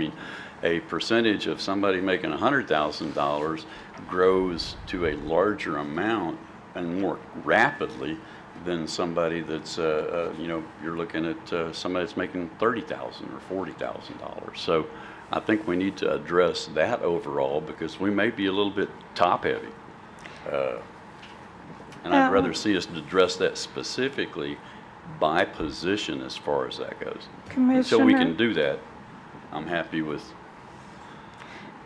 mean, a percentage of somebody making $100,000 grows to a larger amount and more rapidly than somebody that's, you're looking at somebody that's making $30,000 or $40,000. So I think we need to address that overall because we may be a little bit top heavy. And I'd rather see us address that specifically by position as far as that goes. Until we can do that, I'm happy with.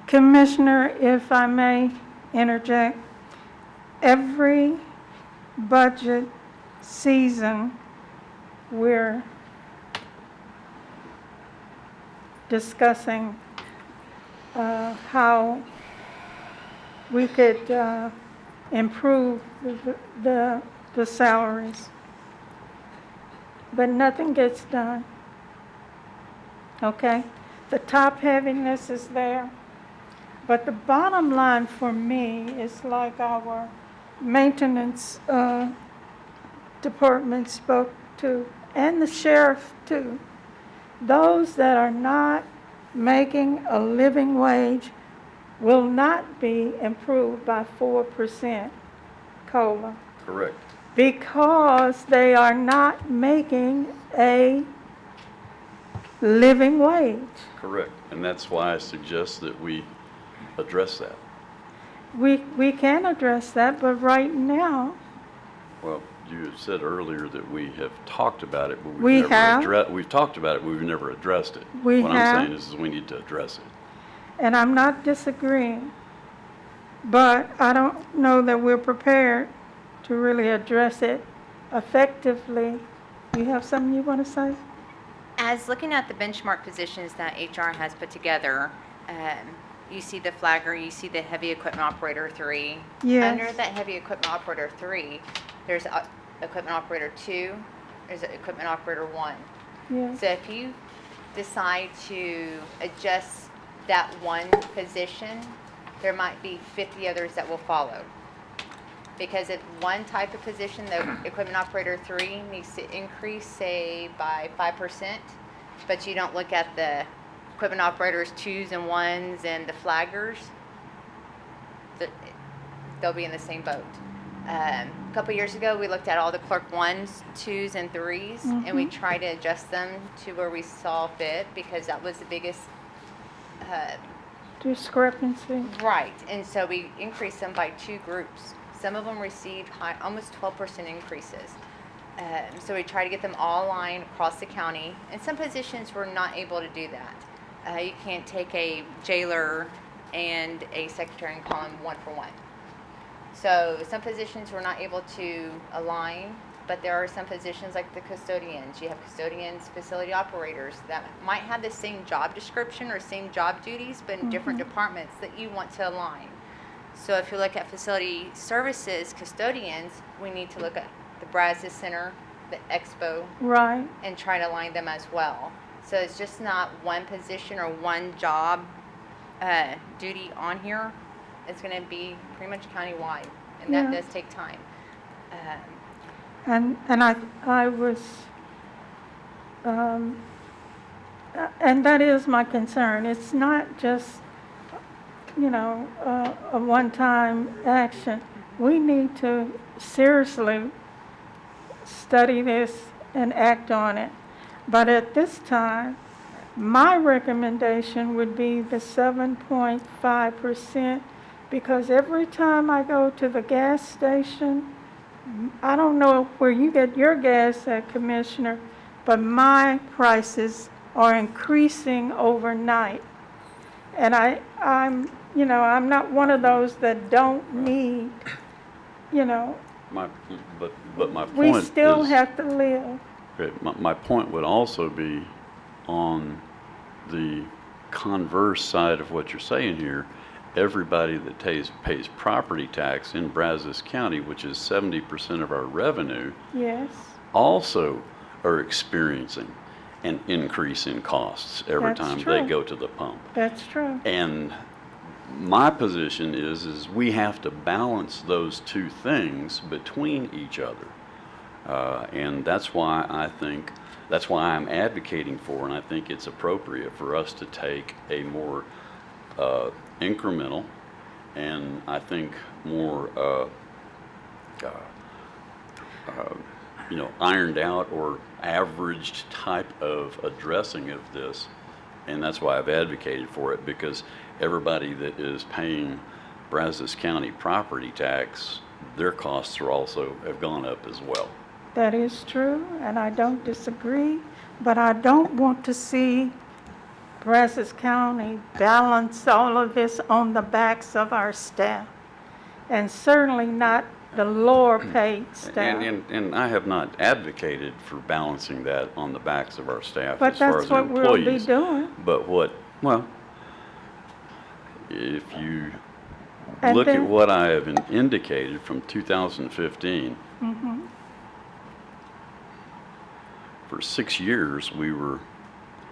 Commissioner, if I may interject, every budget season we're discussing how we could improve the salaries, but nothing gets done. Okay? The top heaviness is there, but the bottom line for me is like our maintenance department spoke to, and the sheriff too. Those that are not making a living wage will not be improved by 4% COLA. Correct. Because they are not making a living wage. Correct. And that's why I suggest that we address that. We can address that, but right now, Well, you had said earlier that we have talked about it, but We have. we've talked about it, but we've never addressed it. We What have. I'm saying is we need to address it. and I'm not disagreeing, but I don't know that we're prepared to really address it effectively. You have something you want to say? As looking at the benchmark positions that HR has put together, you see the flagger, you see the heavy equipment operator 3. Yes. Under that heavy equipment operator 3, there's equipment operator 2, there's equipment operator 1. Yes. So if you decide to adjust that one position, there might be 50 others that will follow. Because if one type of position, the equipment operator 3 needs to increase, say, by 5%, but you don't look at the equipment operators 2s and 1s and the flaggers, they'll be in the same boat. A couple years ago, we looked at all the clerk 1s, 2s, and 3s, and we tried to adjust them to where we saw fit because that was the biggest Discrepancy. right. And so we increased them by 2 groups. Some of them received almost 12% increases. So we try to get them all aligned across the county. And some positions we're not able to do that. You can't take a jailer and a secretary and call them 1 for 1. So some positions we're not able to align, but there are some positions like the custodians. You have custodians, facility operators that might have the same job description or same job duties, but in different departments that you want to align. So if you look at facility services custodians, we need to look at the Brazos Center, the Expo, Right. and try to align them as well. So it's just not one position or one job duty on here. It's going to be pretty much countywide, and that Yeah. does take time. And I was, and that is my concern. It's not just, a one-time action. We need to seriously study this and act on it. But at this time, my recommendation would be the 7.5%, because every time I go to the gas station, I don't know where you get your gas at, Commissioner, but my prices are increasing overnight. And I'm not one of those that don't need, But my point we still is, have to live. okay, my point would also be on the converse side of what you're saying here. Everybody that pays property tax in Brazos County, which is 70% of our revenue, Yes, also are experiencing an increase in costs every That's time true. they go to the pump. that's true. And my position is we have to balance those two things between each other. And that's why I think that's why I'm advocating for, and I think it's appropriate for us to take a more incremental and I think more ironed out or averaged type of addressing of this. And that's why I've advocated for it, because everybody that is paying Brazos County property tax, their costs are also have gone up as well. That is true, and I don't disagree, but I don't want to see Brazos County balance all of this on the backs of our staff, and certainly not the lower paid staff. And I have not advocated for balancing that on the backs of our staff But as far that's as our what we'll be employees. doing. But if you And look at then- what I have indicated from 2015, for 6 years, we were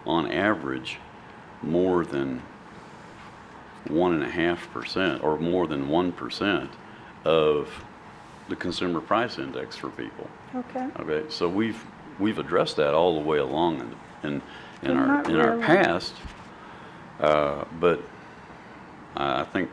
on average more than 1.5% or more than 1% of the consumer price index for people. Okay, Okay, so we've addressed that all the way along in Not our really. past, but I think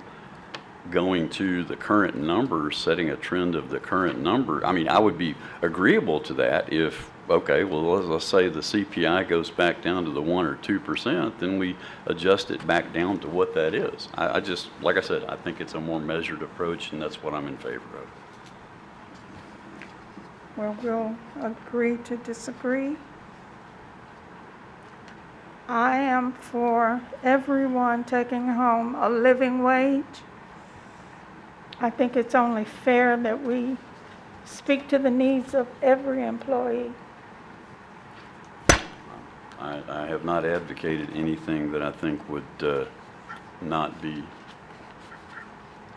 going to the current numbers, setting a trend of the current number. I mean, I would be agreeable to that if, okay, well, let's say the CPI goes back down to the 1 or 2%, then we adjust it back down to what that is. I just, like I said, I think it's a more measured approach, and that's what I'm in favor of. well, we'll agree to disagree. I am for everyone taking home a living wage. I think it's only fair that we speak to the needs of every employee. I have not advocated anything that I think would not be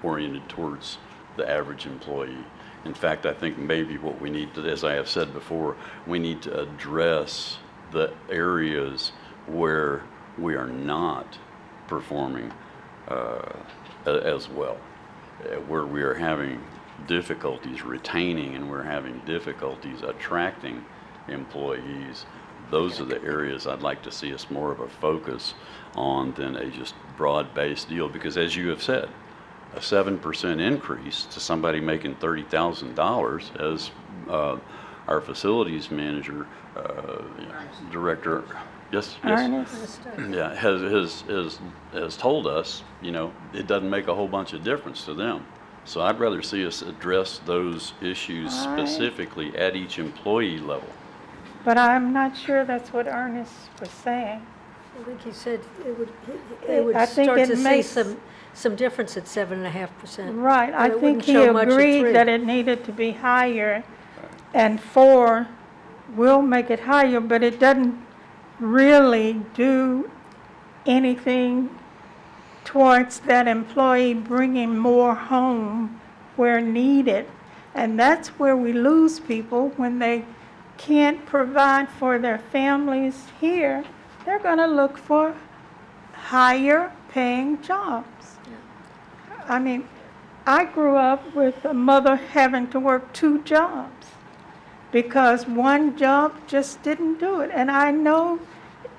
oriented towards the average employee. In fact, I think maybe what we need to, as I have said before, we need to address the areas where we are not performing as well, where we are having difficulties retaining and we're having difficulties attracting employees. Those are the areas I'd like to see us more of a focus on than a just broad-based deal, because as you have said, a 7% increase to somebody making $30,000, as our facilities manager, director, yes, Ernest? yeah, has told us, it doesn't make a whole bunch of difference to them. So I'd rather see us address those issues Right. specifically at each employee level. But I'm not sure that's what Ernest was saying. I think he said I it would think start it to see makes- some difference at 7.5%. Right, I But it think wouldn't he show much at agreed 3. that it needed to be higher, and 4 will make it higher, but it doesn't really do anything towards that employee bringing more home where needed. And that's where we lose people when they can't provide for their families here. They're going to look for higher paying jobs. I mean, I grew up with a mother having to work 2 jobs because one job just didn't do it. And I know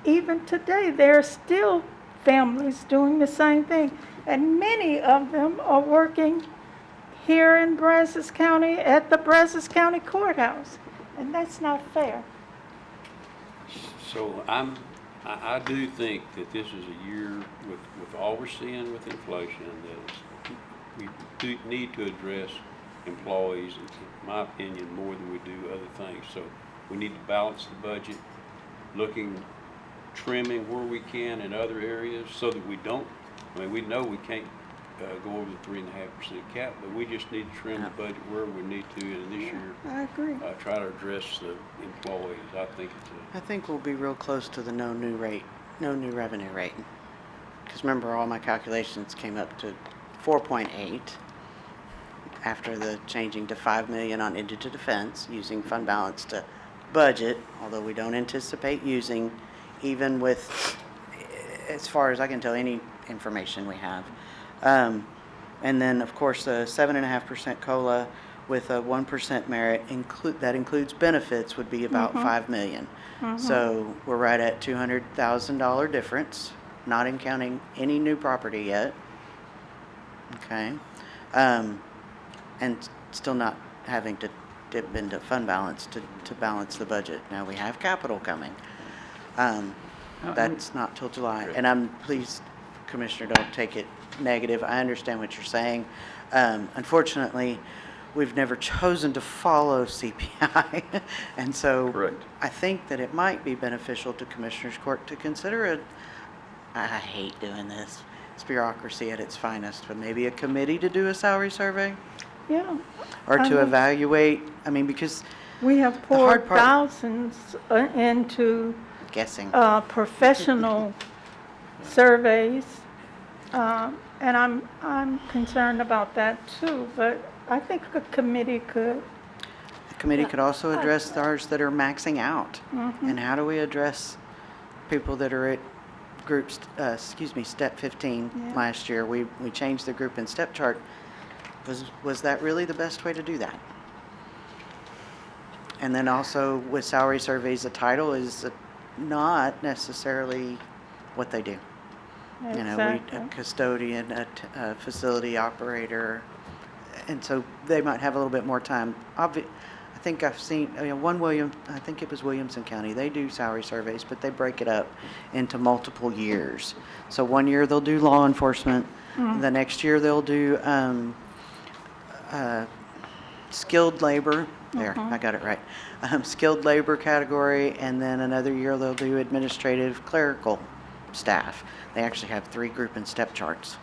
even today there are still families doing the same thing. And many of them are working here in Brazos County at the Brazos County Courthouse. And that's not fair. So I do think that this is a year with all we're seeing with inflation, that we do need to address employees, in my opinion, more than we do other things. So we need to balance the budget, trimming where we can in other areas so that we don't, we know we can't go over the 3.5% cap, but we just need to trim the budget where we need to, and this year, I agree. try to address the employees. I think I think we'll be real close to the no new revenue rate. Because remember, all my calculations came up to 4.8 after the changing to 5 million on indigent defense, using fund balance to budget, although we don't anticipate using, even with, as far as I can tell, any information we have. And then, of course, the 7.5% COLA, with a 1% merit, that includes benefits, would be about 5 million. So we're right at $200,000 difference, not in counting any new property yet. Okay. And still not having to dip into fund balance to balance the budget. Now we have capital coming. That's not till July. And please, Commissioner, don't take it negative. I understand what you're saying. Unfortunately, we've never chosen to follow CPI. And so Correct. I think that it might be beneficial to Commissioners Court to consider I hate doing this, it's bureaucracy at its finest, but maybe a committee to do a salary survey Yeah. or to mean- evaluate, because We have hard poured part- thousands into guessing. professional surveys, and I'm concerned about that too, but I think a committee could. The committee could also address ours that are maxing out. And how do we address people that are at groups, step 15 Yeah. last year? We changed the group and step chart. Was that really the best way to do that? And then also with salary surveys, the title is not necessarily what they do. You know, a Exactly. custodian, a facility operator, and so they might have a little bit more time. I think I've seen, I think it was Williamson County, they do salary surveys, but they break it up into multiple years. So one year they'll do law enforcement, the next year they'll do skilled labor, there, I got it right, skilled labor category, and then another year they'll do administrative clerical staff. They actually have 3 group and step charts.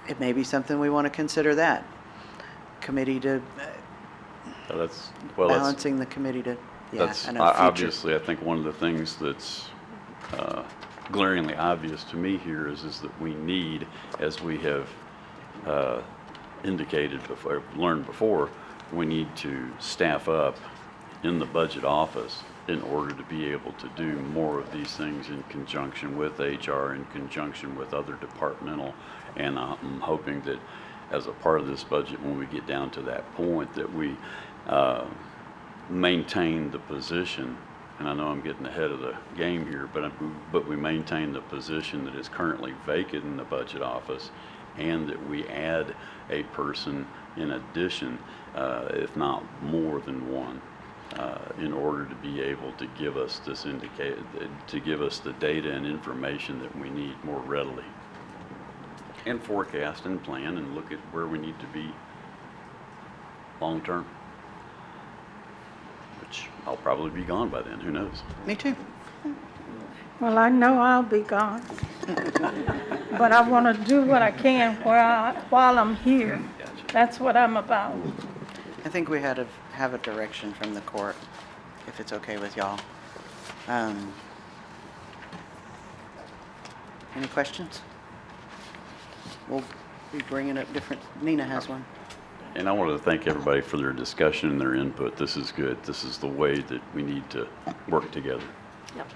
It may be something we want to consider that. Committee to, That's balancing the committee to, yeah, That's I know, future. obviously, I think one of the things that's glaringly obvious to me here is that we need, as we have indicated before, learned before, we need to staff up in the budget office in order to be able to do more of these things in conjunction with HR, in conjunction with other departmental. And I'm hoping that as a part of this budget, when we get down to that point, that we maintain the position, and I know I'm getting ahead of the game here, but we maintain the position that is currently vacant in the budget office, and that we add a person in addition, if not more than one, in order to be able to give us to give us the data and information that we need more readily, and forecast and plan and look at where we need to be long term. Which I'll probably be gone by then, who knows? Me too. Well, I know I'll be gone, but I want to do what I can while I'm here. That's what I'm about. I think we had to have a direction from the court, if it's okay with y'all. Any questions? We'll be bringing up different, Nina has one. And I want to thank everybody for their discussion and their input. This is good. This is the way that we need to work together. Yep.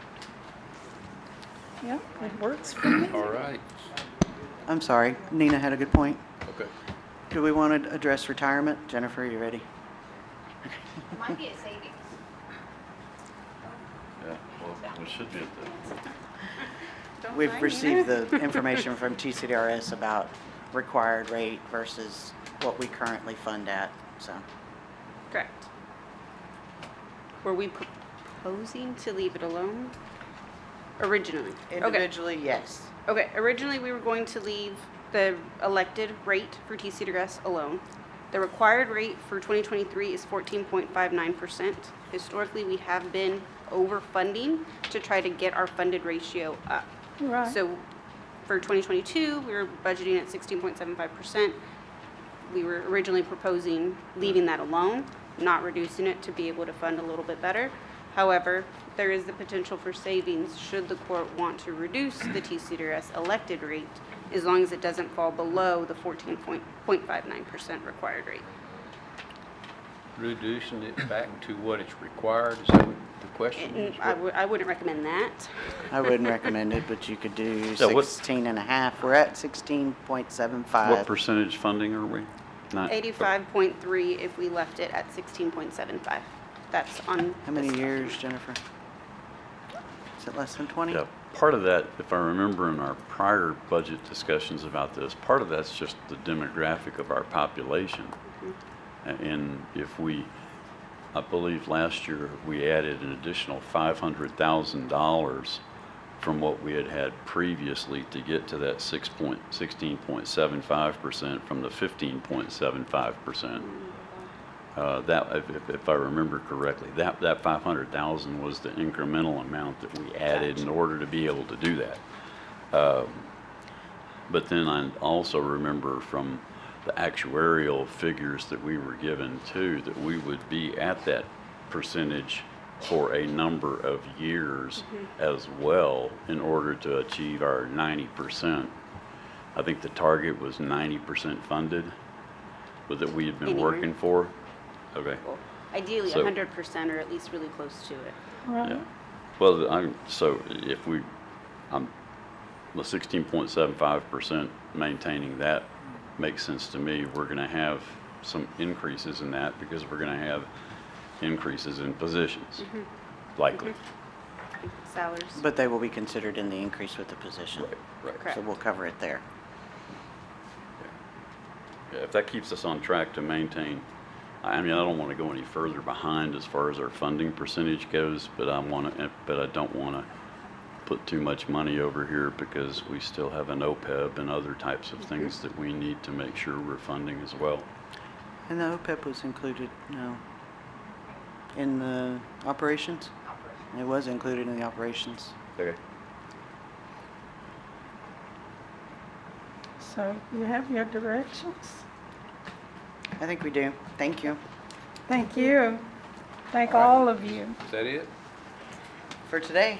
Yep, it works for me. All right. I'm sorry, Nina had a good point. Okay. Do we want to address retirement? Jennifer, you ready? Might be a savings. Yeah, well, we should be at the. We've received the information from TCDRS about required rate versus what we currently fund at, so. Correct. Were we proposing to leave it alone? Originally? Okay. Individually, yes. Okay, originally we were going to leave the elected rate for TCDRS alone. The required rate for 2023 is 14.59%. Historically, we have been overfunding to try to get our funded ratio up. Right. So for 2022, we were budgeting at 16.75%. We were originally proposing leaving that alone, not reducing it to be able to fund a little bit better. However, there is the potential for savings should the court want to reduce the TCDRS elected rate, as long as it doesn't fall below the 14.59% required rate. Reducing it back to what it's required, is that what the question is? I wouldn't recommend that. I wouldn't recommend it, but you could do Yeah, what- 16 and a half. We're at 16.75. What percentage funding are we? Not- 85.3 if we left it at 16.75. That's on. How many this years, Jennifer? Is it less than 20? Yeah, part of that, if I remember in our prior budget discussions about this, part of that's just the demographic of our population. And if we, I believe last year, we added an additional $500,000 from what we had had previously to get to that 16.75% from the 15.75%. That, if I remember correctly, that 500,000 was the incremental amount that we added in order to be able to do that. But then I also remember from the actuarial figures that we were given too, that we would be at that percentage for a number of years as well in order to achieve our 90%. I think the target was 90% funded, but that we had been In a year. working for. Okay. Well, ideally, So- 100% or at least really close to it. Right. Yeah. Well, so if the 16.75% maintaining that makes sense to me. We're going to have some increases in that because we're going to have increases in positions, likely. Salaries. But they will be considered in the increase with the position. Right. Correct. So we'll cover it there. Yeah, if that keeps us on track to maintain, I mean, I don't want to go any further behind as far as our funding percentage goes, but I don't want to put too much money over here because we still have an OPEB and other types of things that we need to make sure we're funding as well. And the OPEB was included, no, in the operations? It was included in the operations. Okay. So you have your directions? I think we do. Thank you. Thank you. Thank all of you. Is that it? For today.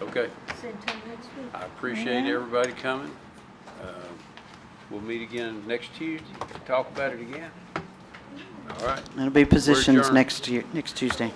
Okay. Same time next week. I appreciate everybody coming. We'll meet again next Tuesday, talk about it again. All right. It'll be positions adjourned. next Tuesday.